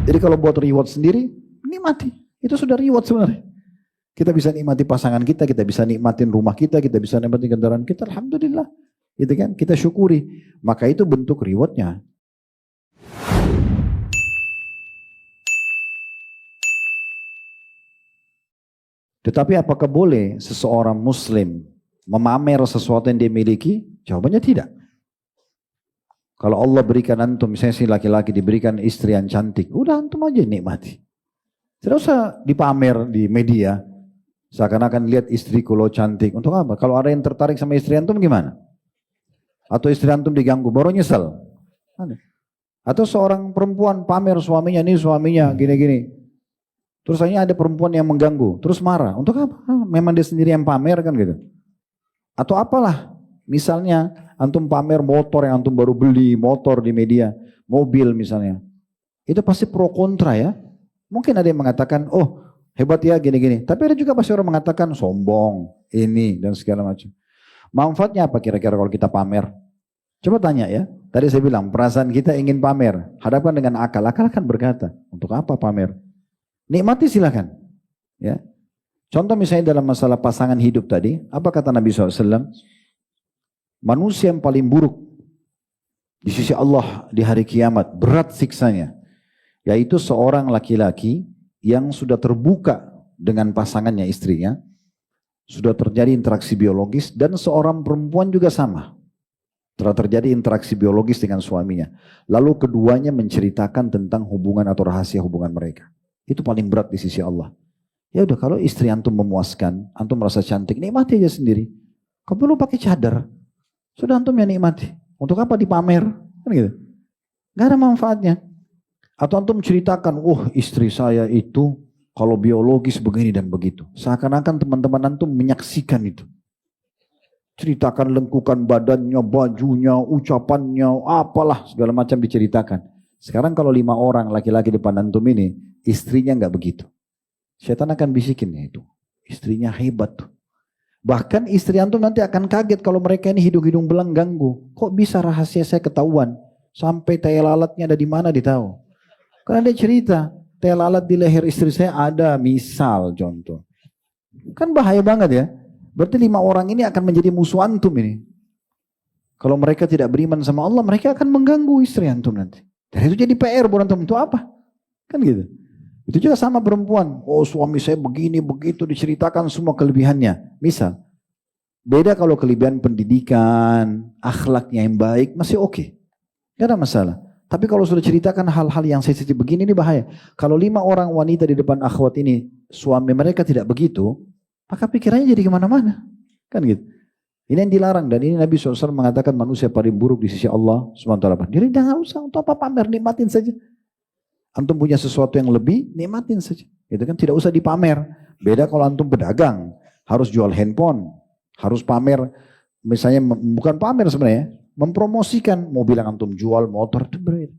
Jadi kalau buat reward sendiri, nikmati. Itu sudah reward sebenarnya. Kita bisa nikmati pasangan kita bisa nikmatin rumah kita bisa nikmati kendaraan kita, alhamdulillah. Gitu kan? Kita syukuri. Maka itu bentuk rewardnya. Tetapi apakah boleh seseorang muslim memamer sesuatu yang dia miliki? Jawabannya tidak. Kalau Allah berikan antum, misalnya si laki-laki diberikan istri yang cantik, udah antum aja nikmati. Tidak usah dipamer di media, seakan-akan lihat istriku lo cantik. Untuk apa? Kalau ada yang tertarik sama istri antum gimana? Atau istri antum diganggu, baru nyesel. Atau seorang perempuan pamer suaminya, nih suaminya gini-gini. Terus hanya ada perempuan yang mengganggu, terus marah. Untuk apa? Memang dia sendiri yang pamer kan gitu. Atau apalah, misalnya antum pamer motor yang antum baru beli, motor di media, mobil misalnya. Itu pasti pro kontra ya. Mungkin ada yang mengatakan, oh hebat ya gini-gini. Tapi ada juga pasti orang mengatakan sombong, ini dan segala macam. Manfaatnya apa kira-kira kalau kita pamer? Coba tanya ya. Tadi saya bilang perasaan kita ingin pamer. Hadapkan dengan akal. Akal akan berkata, untuk apa pamer? Nikmati silakan. Ya. Contoh misalnya dalam masalah pasangan hidup tadi, apa kata Nabi SAW? Manusia yang paling buruk di sisi Allah di hari kiamat, berat siksanya, yaitu seorang laki-laki yang sudah terbuka dengan pasangannya, istrinya, sudah terjadi interaksi biologis, dan seorang perempuan juga sama, telah terjadi interaksi biologis dengan suaminya. Lalu keduanya menceritakan tentang hubungan atau rahasia hubungan mereka. Itu paling berat di sisi Allah. Ya udah, kalau istri antum memuaskan, antum merasa cantik, nikmati aja sendiri. Kau perlu pakai cadar. Sudah antum yang nikmati. Untuk apa dipamer? Kan gitu. Gak ada manfaatnya. Atau antum ceritakan, istri saya itu kalau biologis begini dan begitu. Seakan-akan teman-teman antum menyaksikan itu. Ceritakan lengkukan badannya, bajunya, ucapannya, apalah segala macam diceritakan. Sekarang kalau 5 orang laki-laki depan antum ini, istrinya nggak begitu. Setan akan bisikin itu. Istrinya hebat tuh. Bahkan istri antum nanti akan kaget kalau mereka ini hidung-hidung belang ganggu. Kok bisa rahasia saya ketahuan? Sampai tai lalatnya ada di mana ditahu. Karena dia cerita, tai lalat di leher istri saya ada, misal contoh. Kan bahaya banget ya. Berarti 5 orang ini akan menjadi musuh antum ini. Kalau mereka tidak beriman sama Allah, mereka akan mengganggu istri antum nanti. Dan itu jadi PR buat antum, untuk apa? Kan gitu. Itu juga sama perempuan. Oh suami saya begini, begitu, diceritakan semua kelebihannya. Misal, beda kalau kelebihan pendidikan, akhlaknya yang baik, masih oke. Gak ada masalah. Tapi kalau sudah ceritakan hal-hal yang sensitif begini, ini bahaya. Kalau 5 orang wanita di depan akhwat ini, suami mereka tidak begitu, maka pikirannya jadi kemana-mana. Kan gitu. Ini yang dilarang. Dan ini Nabi SAW mengatakan manusia paling buruk di sisi Allah SWT. Jadi jangan usah, untuk apa pamer, nikmatin saja. Antum punya sesuatu yang lebih, nikmatin saja. Itu kan tidak usah dipamer. Beda kalau antum pedagang, harus jual handphone, harus pamer. Misalnya bukan pamer sebenarnya, mempromosikan mobil yang antum jual, motor itu berbeda.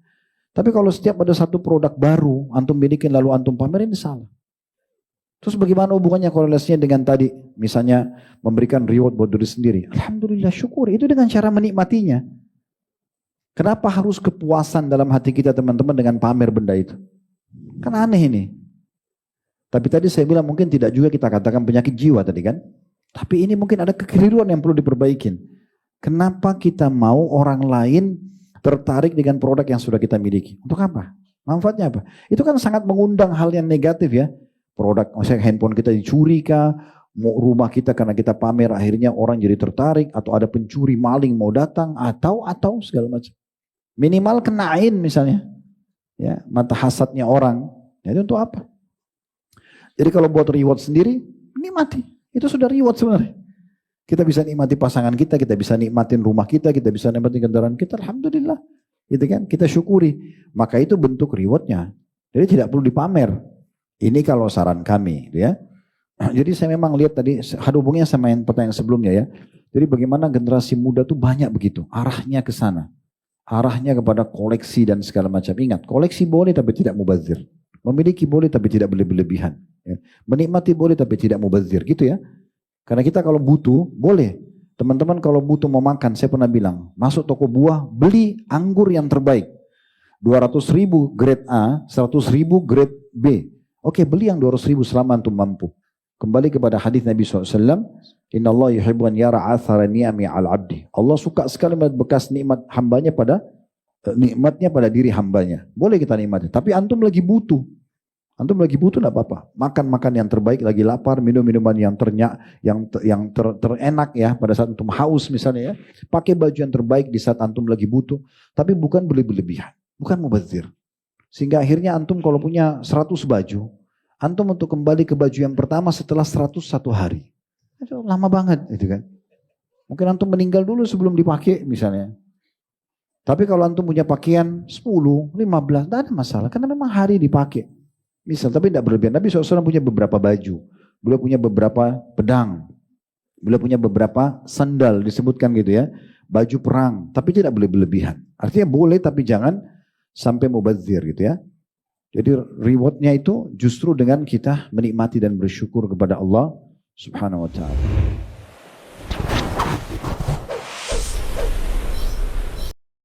Tapi kalau setiap ada satu produk baru, antum milikin lalu antum pamer, ini salah. Terus bagaimana hubungannya korelasinya dengan tadi? Misalnya memberikan reward buat diri sendiri. Alhamdulillah, syukur. Itu dengan cara menikmatinya. Kenapa harus kepuasan dalam hati kita teman-teman dengan pamer benda itu? Kan aneh ini. Tapi tadi saya bilang mungkin tidak juga kita katakan penyakit jiwa tadi kan. Tapi ini mungkin ada kekeliruan yang perlu diperbaikin. Kenapa kita mau orang lain tertarik dengan produk yang sudah kita miliki? Untuk apa? Manfaatnya apa? Itu kan sangat mengundang hal yang negatif ya. Produk, misalnya handphone kita dicuri kah? Rumah kita karena kita pamer akhirnya orang jadi tertarik. Atau ada pencuri maling mau datang. Atau segala macam. Minimal kenain misalnya, ya mata hasadnya orang. Itu untuk apa? Jadi kalau buat reward sendiri, nikmati. Itu sudah reward sebenarnya. Kita bisa nikmati pasangan kita bisa nikmatin rumah kita bisa nikmati kendaraan kita, alhamdulillah. Gitu kan? Kita syukuri. Maka itu bentuk rewardnya. Jadi tidak perlu dipamer. Ini kalau saran kami, ya. Jadi saya memang lihat tadi, ada hubungannya sama yang pertanyaan sebelumnya ya. Jadi bagaimana generasi muda tuh banyak begitu, arahnya ke sana. Arahnya kepada koleksi dan segala macam. Ingat, koleksi boleh tapi tidak mubazir. Memiliki boleh tapi tidak berlebihan. Menikmati boleh tapi tidak mubazir. Gitu ya. Karena kita kalau butuh, boleh. Teman-teman kalau butuh mau makan, saya pernah bilang, masuk toko buah, beli anggur yang terbaik. 200.000 grade A, 100.000 grade B. Oke, beli yang 200.000 selama antum mampu. Kembali kepada hadis Nabi SAW, Inna Allah yuhibbu an yara athara ni'ami al-abdi. Allah suka sekali melihat bekas nikmat hambanya pada nikmatnya pada diri hambanya. Boleh kita nikmati, tapi antum lagi butuh. Antum lagi butuh enggak apa-apa. Makan yang terbaik, lagi lapar, minum minuman yang terenak ya pada saat antum haus misalnya ya. Pakai baju yang terbaik di saat antum lagi butuh, tapi bukan berlebihan, bukan mubazir. Sehingga akhirnya antum kalau punya 100 baju, antum untuk kembali ke baju yang pertama setelah 101 hari. Itu lama banget gitu kan. Mungkin antum meninggal dulu sebelum dipakai misalnya. Tapi kalau antum punya pakaian 10, 15, tidak ada masalah. Karena memang hari dipakai. Misal, tapi tidak berlebihan. Nabi SAW punya beberapa baju. Beliau punya beberapa pedang. Beliau punya beberapa sandal, disebutkan gitu ya. Baju perang, tapi tidak boleh berlebihan. Artinya boleh, tapi jangan sampai mubazir gitu ya. Jadi rewardnya itu justru dengan kita menikmati dan bersyukur kepada Allah Subhanahu wa ta'ala.